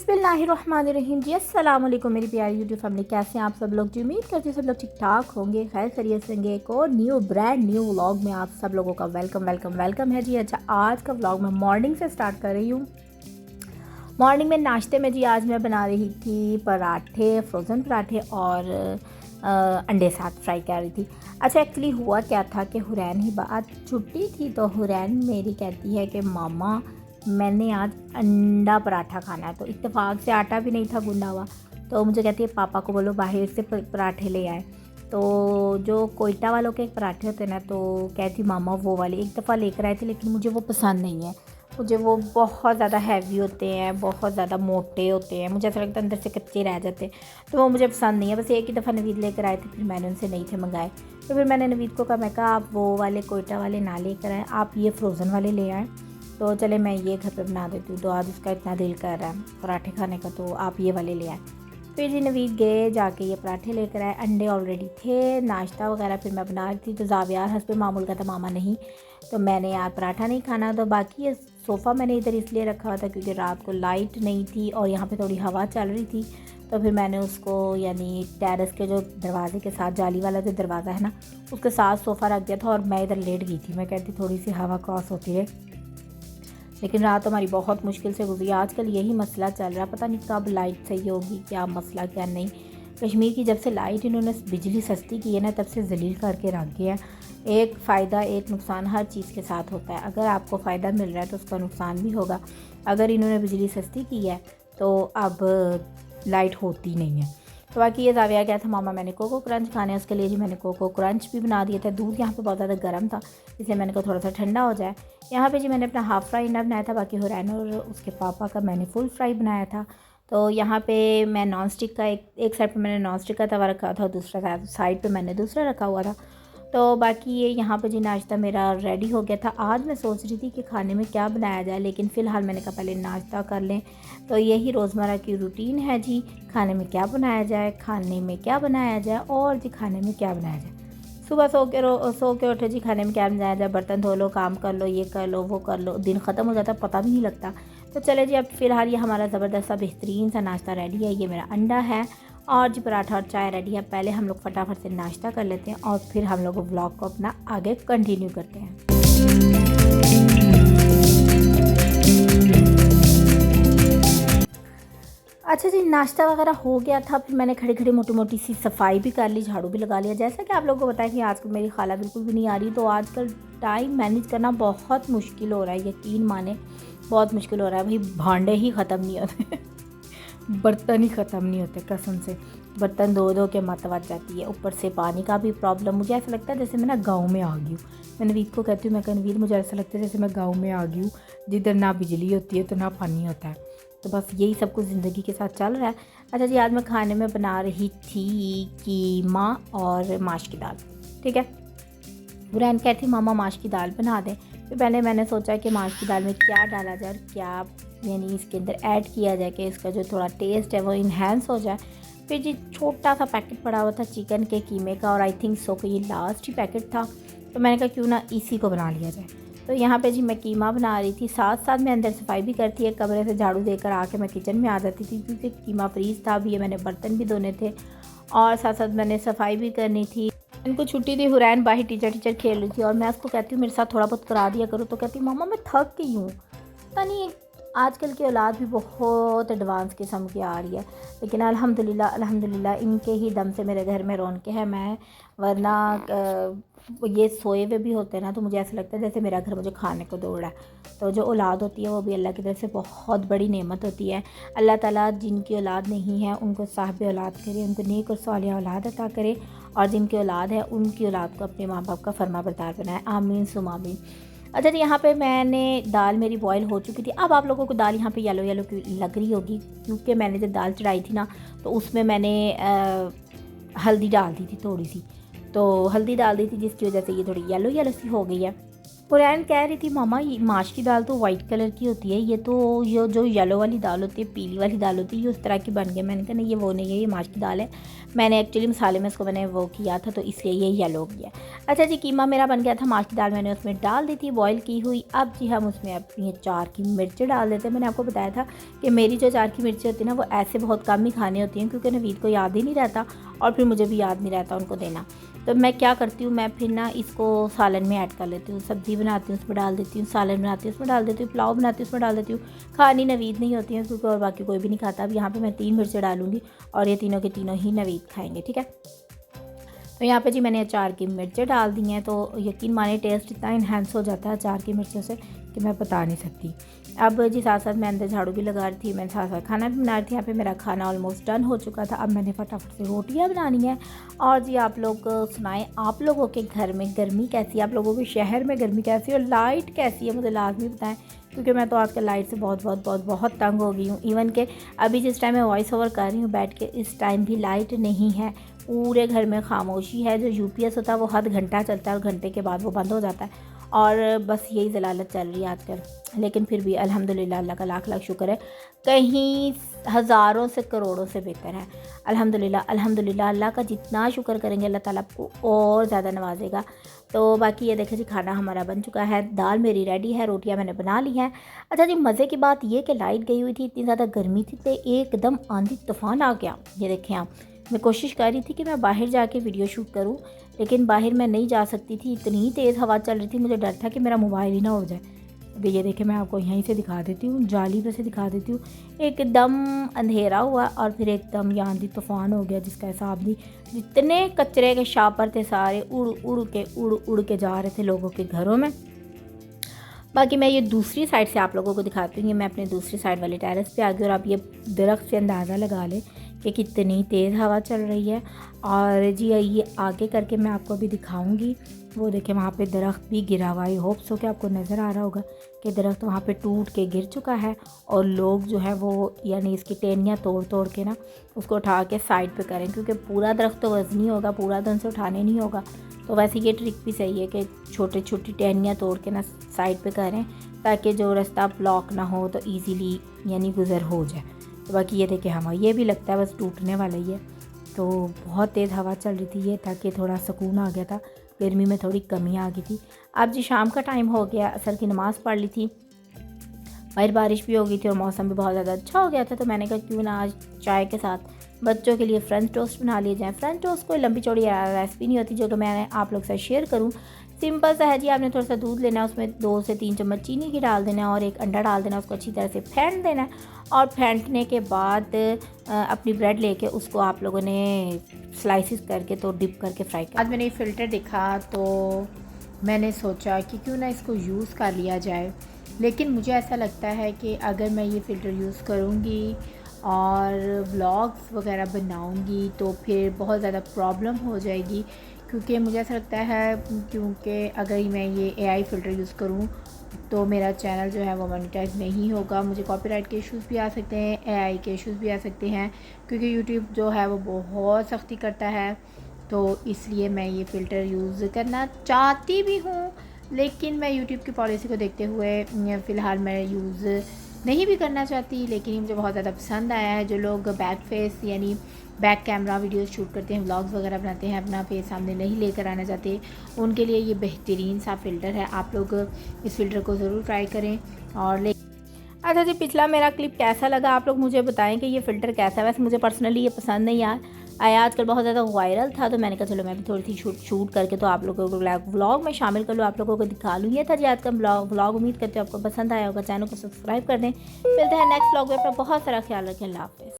बिस्मिल्लाहिर्रहमानिर्रहीम जी। अस्सलाम वालेकुम मेरी प्यारी यूट्यूब फैमिली, कैसे हैं आप सब लोग। जी उम्मीद करती हूँ सब लोग ठीक ठाक होंगे, खैर खैरियत से होंगे। एक और ब्रांड न्यू व्लॉग में आप सब लोगों का वेलकम वेलकम वेलकम है जी। अच्छा, आज का व्लॉग मैं मॉर्निंग से स्टार्ट कर रही हूँ। मॉर्निंग में नाश्ते में जी आज मैं बना रही थी पराठे, फ्रोज़न पराठे और अंडे साथ फ्राई कर रही थी। अच्छा, एक्चुअली हुआ क्या था कि हुरैन ही बात छुट्टी थी तो हुरैन मेरी कहती है कि मामा मैंने आज अंडा पराठा खाना है। तो इत्तेफाक से आटा भी नहीं था गूंदा हुआ, तो मुझे कहती है पापा को बोलो बाहर से पराठे ले आए। तो जो कोयटा वालों के पराठे होते हैं ना, तो कहती मामा वो वाले एक दफ़ा लेकर आए थे, लेकिन मुझे वो पसंद नहीं है। मुझे वो बहुत ज़्यादा हैवी होते हैं, बहुत ज़्यादा मोटे होते हैं, मुझे ऐसा लगता है अंदर से कच्चे रह जाते हैं, तो वो मुझे पसंद नहीं है। बस एक ही दफ़ा नवीद लेकर आए थे, फिर मैंने उनसे नहीं थे मंगाए। तो फिर मैंने नवीद को कहा, मैं कहा आप वो वाले कोयटा वाले ना लेकर आए, आप ये फ्रोज़न वाले ले आए। तो चले मैं ये घर पे बना देती हूँ, तो आज उसका इतना दिल कर रहा है पराठे खाने का, तो आप ये वाले ले आए। फिर जी नवीद गए, जाके ये पराठे लेकर आए। अंडे ऑलरेडी थे, नाश्ता वगैरह फिर मैं बना रही थी। तो जावियार हंसपे मामूल का था, मामा नहीं, तो मैंने यार पराठा नहीं खाना। तो बाकी ये सोफ़ा मैंने इधर इसलिए रखा हुआ था क्योंकि रात को लाइट नहीं थी और यहाँ पे थोड़ी हवा चल रही थी। तो फिर मैंने उसको यानी टेरेस के जो दरवाजे के साथ जाली वाला जो दरवाज़ा है ना, उसके साथ सोफ़ा रख दिया था और मैं इधर लेट गई थी। मैं कहती थोड़ी सी हवा क्रॉस होती है, लेकिन रात हमारी बहुत मुश्किल से गुजरी। आजकल यही मसला चल रहा है, पता नहीं कब लाइट सही होगी, क्या मसला क्या नहीं। कश्मीर की जब से लाइट इन्होंने बिजली सस्ती की है ना, तब से जलील करके रख गया है। एक फ़ायदा एक नुकसान हर चीज़ के साथ होता है। अगर आपको फ़ायदा मिल रहा है तो उसका नुकसान भी होगा। अगर इन्होंने बिजली सस्ती की है तो अब लाइट होती नहीं है। तो बाकी ये जाविया क्या था, मामा मैंने कोको क्रंच खाने हैं, उसके लिए जी मैंने कोको क्रंच भी बना दिया था। दूध यहाँ पे बहुत ज़्यादा गर्म था, इसलिए मैंने कहा थोड़ा सा ठंडा हो जाए। यहाँ पे जी मैंने अपना हाफ़ फ्राई अंडा बनाया था, बाकी हुरैन और उसके पापा का मैंने फुल फ्राई बनाया था। तो यहाँ पे मैं नॉन स्टिक का एक साइड पे मैंने नॉन स्टिक का तवा रखा था, दूसरा साइड पे मैंने दूसरा रखा हुआ था। तो बाकी ये यहाँ पे जी नाश्ता मेरा रेडी हो गया था। आज मैं सोच रही थी कि खाने में क्या बनाया जाए, लेकिन फ़िलहाल मैंने कहा पहले नाश्ता कर लें। तो यही रोज़मर्रा की रूटीन है जी, खाने में क्या बनाया जाए, खाने में क्या बनाया जाए और जी खाने में क्या बनाया जाए। सुबह सो के उठे जी, खाने में क्या बनाया जाए, बर्तन धो लो, काम कर लो, ये कर लो, वो कर लो, दिन ख़त्म हो जाता पता भी नहीं लगता। तो चले जी, अब फ़िलहाल ये हमारा ज़बरदस्त सा बेहतरीन सा नाश्ता रेडी है। ये मेरा अंडा है और जी पराठा और चाय रेडी है। पहले हम लोग फटाफट से नाश्ता कर लेते हैं और फिर हम लोग व्लॉग को अपना आगे कंटिन्यू करते हैं। अच्छा जी, नाश्ता वगैरह हो गया था, फिर मैंने खड़ी खड़ी मोटी मोटी सी सफाई भी कर ली, झाड़ू भी लगा लिया। जैसा कि आप लोगों को पता है कि आजकल मेरी खाला बिल्कुल भी नहीं आ रही, तो आजकल टाइम मैनेज करना बहुत मुश्किल हो रहा है, यकीन माने बहुत मुश्किल हो रहा है। भाई भांडे ही ख़त्म नहीं होते बर्तन ही ख़त्म नहीं होते, कसम से बर्तन धो धो के मत बच जाती है। ऊपर से पानी का भी प्रॉब्लम। मुझे ऐसा लगता है जैसे मैं ना गाँव में आ गई हूँ। मैं नवीद को कहती हूँ, मैं नवीद मुझे ऐसा लगता है जैसे मैं गाँव में आ गई हूँ, जिधर ना बिजली होती है तो ना पानी होता है। तो बस यही सब कुछ ज़िंदगी के साथ चल रहा है। अच्छा जी, आज मैं खाने में बना रही थी कीमा और माश की दाल। ठीक है, बुरैन कहती मामा माश की दाल बना दें। फिर पहले मैंने सोचा कि माश की दाल में क्या डाला जाए और क्या यानी इसके अंदर ऐड किया जाए कि इसका जो थोड़ा टेस्ट है वो इन्हेंस हो जाए। फिर जी छोटा सा पैकेट पड़ा हुआ था चिकन के कीमे का, और आई थिंक सो कि ये लास्ट ही पैकेट था, तो मैंने कहा क्यों ना इसी को बना लिया जाए। तो यहाँ पे जी मैं कीमा बना रही थी, साथ साथ मैं अंदर सफाई भी करती है। कमरे से झाड़ू देकर आके मैं किचन में आ जाती थी क्योंकि कीमा फ्रीज़ था। अभी ये मैंने बर्तन भी धोने थे और साथ साथ मैंने सफाई भी करनी थी। इनको छुट्टी थी, हुरैन बाहर टीचर खेल रही थी और मैं उसको कहती हूँ मेरे साथ थोड़ा बहुत करा दिया करो, तो कहती मामा मैं थक गई हूँ। पता नहीं आजकल की औलाद भी बहुत एडवांस किस्म की आ रही है, लेकिन अल्हम्दुलिल्लाह अल्हम्दुलिल्लाह इनके ही दम से मेरे घर में रौनकें हैं। मैं वरना ये सोए हुए भी होते हैं ना, तो मुझे ऐसा लगता है जैसे मेरा घर मुझे खाने को दौड़ रहा है। तो जो औलाद होती है वो भी अल्लाह की तरफ से बहुत बड़ी नेमत होती है। अल्लाह ताला जिनकी औलाद नहीं है उनको साहिब औलाद करे, उनको नेक और सालिह औलाद अता करे, और जिनकी औलाद है उनकी औलाद को अपने माँ बाप का फर्माबरदार बनाए, आमीन सुम आमीन। अच्छा जी, यहाँ पे मैंने दाल मेरी बॉईल हो चुकी थी। अब आप लोगों को दाल यहाँ पे येलो येलो लग रही होगी क्योंकि मैंने जब दाल चढ़ाई थी ना, तो उसमें मैंने हल्दी डाल दी थी थोड़ी सी, तो हल्दी डाल दी थी जिसकी वजह से ये थोड़ी येलो येलो सी हो गई है। पुरैन कह रही थी मामा ये माश की दाल तो वाइट कलर की होती है, ये तो ये जो येलो वाली दाल होती है, पीली वाली दाल होती है, ये उस तरह की बन गई। मैंने कहा नहीं ये वो नहीं है, ये माश की दाल है। मैंने एक्चुअली मसाले में इसको मैंने वो किया था तो इसलिए ये येलो हो गया। अच्छा जी, कीमा मेरा बन गया था, माश की दाल मैंने उसमें डाल दी थी बॉयल की हुई। अब जी हम उसमें अपनी 4 की मिर्चें डाल देते हैं। मैंने आपको बताया था कि मेरी जो 4 की मिर्चें होती हैं ना वो ऐसे बहुत कम ही खानी होती हैं, क्योंकि नवीद को याद ही नहीं रहता और फिर मुझे भी याद नहीं रहता उनको देना। तो मैं क्या करती हूँ, मैं फिर ना इसको सालन में ऐड कर लेती हूँ। सब्ज़ी बनाती हूँ उसमें डाल देती हूँ, सालन बनाती हूँ उसमें डाल देती हूँ, पुलाव बनाती हूँ उसमें डाल देती हूँ। खानी नवीद नहीं होती है क्योंकि और बाकी कोई भी नहीं खाता। अब यहाँ पे मैं 3 मिर्चें डालूँगी और ये तीनों के तीनों ही नवीद खाएँगे, ठीक है। तो यहाँ पे जी मैंने अचार की मिर्चें डाल दी हैं, तो यकीन माने टेस्ट इतना इन्हेंस हो जाता है अचार की मिर्चों से कि मैं बता नहीं सकती। अब जी साथ साथ मैं अंदर झाड़ू भी लगा रही थी, मैं साथ साथ खाना भी बना रही थी। यहाँ पे मेरा खाना ऑलमोस्ट डन हो चुका था। अब मैंने फटाफट से रोटियाँ बनानी है। और जी आप लोग सुनाएं, आप लोगों के घर में गर्मी कैसी है, आप लोगों के शहर में गर्मी कैसी है और लाइट कैसी है, मुझे लाजमी बताएं, क्योंकि मैं तो आजकल लाइट से बहुत तंग हो गई हूँ। इवन के अभी जिस टाइम मैं वॉइस ओवर कर रही हूँ बैठ के, इस टाइम भी लाइट नहीं है, पूरे घर में खामोशी है। जो यूपीएस होता है वो हद घंटा चलता है और घंटे के बाद वो बंद हो जाता है और बस यही ज़लालत चल रही है आजकल। लेकिन फिर भी अल्हम्दुलिल्लाह, अल्लाह का लाख लाख शुक्र है, कहीं हज़ारों से करोड़ों से बेहतर है। अल्हम्दुलिल्लाह अल्हम्दुलिल्लाह, अल्लाह का जितना शुक्र करेंगे अल्लाह ताला आपको और ज़्यादा नवाजेगा। तो बाकी ये देखें जी, खाना हमारा बन चुका है, दाल मेरी रेडी है, रोटियां मैंने बना ली हैं। अच्छा जी, मज़े की बात ये कि लाइट गई हुई थी, इतनी ज़्यादा गर्मी थी तो एकदम आंधी तूफ़ान आ गया। ये देखें आप, मैं कोशिश कर रही थी कि मैं बाहर जाके वीडियो शूट करूं, लेकिन बाहर मैं नहीं जा सकती थी, इतनी तेज़ हवा चल रही थी, मुझे डर था कि मेरा मोबाइल ही ना उड़ जाए। अभी ये देखें, मैं आपको यहीं से दिखा देती हूँ, जाली पे से दिखा देती हूँ। एकदम अंधेरा हुआ और फिर एकदम ये आंधी तूफ़ान हो गया जिसका हिसाब नहीं। जितने कचरे के शापर थे सारे उड़ के जा रहे थे लोगों के घरों में। बाकी मैं ये दूसरी साइड से आप लोगों को दिखाती हूँ। ये मैं अपने दूसरी साइड वाले टेरेस पे आ गई और आप ये दरख्त से अंदाज़ा लगा लें कि कितनी तेज़ हवा चल रही है। और जी ये आगे करके मैं आपको अभी दिखाऊंगी। वो देखें वहाँ पे दरख्त भी गिरा हुआ है, होप सो कि आपको नज़र आ रहा होगा कि दरख्त वहाँ पे टूट के गिर चुका है और लोग जो है वो यानी इसकी टहनियाँ तोड़ के ना उसको उठा के साइड पे करें, क्योंकि पूरा दरख्त तो वज़नी होगा, पूरा तो उनसे उठाने नहीं होगा। तो वैसे ये ट्रिक भी सही है कि छोटी छोटी टहनियाँ तोड़ के ना साइड पे करें ताकि जो रास्ता ब्लॉक ना हो तो ईज़िली यानी गुज़र हो जाए। तो बाकी ये देखें हवा ये भी लगता है बस टूटने वाला ही है। तो बहुत तेज़ हवा चल रही थी, ये ताकि थोड़ा सुकून आ गया था, गर्मी में थोड़ी कमी आ गई थी। अब जी शाम का टाइम हो गया, असर की नमाज़ पढ़ ली थी, बाहर बारिश भी हो गई थी और मौसम भी बहुत ज़्यादा अच्छा हो गया था। तो मैंने कहा क्यों ना आज चाय के साथ बच्चों के लिए फ्रेंच टोस्ट बना लिए जाए। फ्रेंच टोस्ट कोई लंबी चौड़ी रेसिपी नहीं होती जो कि मैं आप लोग से शेयर करूं। सिंपल सा है जी, आपने थोड़ा सा दूध लेना है, उसमें 2 से 3 चम्मच चीनी की डाल देना है और एक अंडा डाल देना है, उसको अच्छी तरह से फेंट देना है। और फेंटने के बाद अपनी ब्रेड लेके उसको आप लोगों ने स्लाइसिस करके तो डिप करके फ्राई कर। आज मैंने ये फ़िल्टर देखा तो मैंने सोचा कि क्यों ना इसको यूज़ कर लिया जाए। लेकिन मुझे ऐसा लगता है कि अगर मैं ये फ़िल्टर यूज़ करूँगी और व्लॉग्स वगैरह बनाऊँगी तो फिर बहुत ज़्यादा प्रॉब्लम हो जाएगी, क्योंकि मुझे ऐसा लगता है क्योंकि अगर मैं ये एआई फ़िल्टर यूज़ करूँ तो मेरा चैनल जो है वो मोनेटाइज नहीं होगा, मुझे कॉपीराइट के इश्यूज़ भी आ सकते हैं, एआई के इश्यूज़ भी आ सकते हैं, क्योंकि यूट्यूब जो है वो बहुत सख्ती करता है। तो इसलिए मैं ये फ़िल्टर यूज़ करना चाहती भी हूँ, लेकिन मैं यूट्यूब की पॉलिसी को देखते हुए फ़िलहाल मैं यूज़ नहीं भी करना चाहती। लेकिन ये मुझे बहुत ज़्यादा पसंद आया है। जो लोग बैक फेस यानी बैक कैमरा वीडियोस शूट करते हैं, व्लॉग्स वगैरह बनाते हैं, अपना फेस सामने नहीं लेकर आना चाहते, उनके लिए ये बेहतरीन सा फ़िल्टर है। आप लोग इस फ़िल्टर को ज़रूर ट्राई करें। और अच्छा जी, पिछला मेरा क्लिप कैसा लगा आप लोग मुझे बताएं कि ये फ़िल्टर कैसा है। वैसे मुझे पर्सनली ये पसंद नहीं आया, आजकल बहुत ज़्यादा वायरल था, तो मैंने कहा चलो मैं भी थोड़ी सी शूट करके तो आप लोगों को व्लॉग में शामिल कर लूँ, आप लोगों को दिखा लूँ। ये था जी आज का व्लॉग। उम्मीद करते हो आपको पसंद आया होगा। चैनल को सब्सक्राइब कर दें। मिलते हैं नेक्स्ट व्लॉग में। अपना बहुत सारा ख्याल रखें। अल्लाह हाफ़िज़।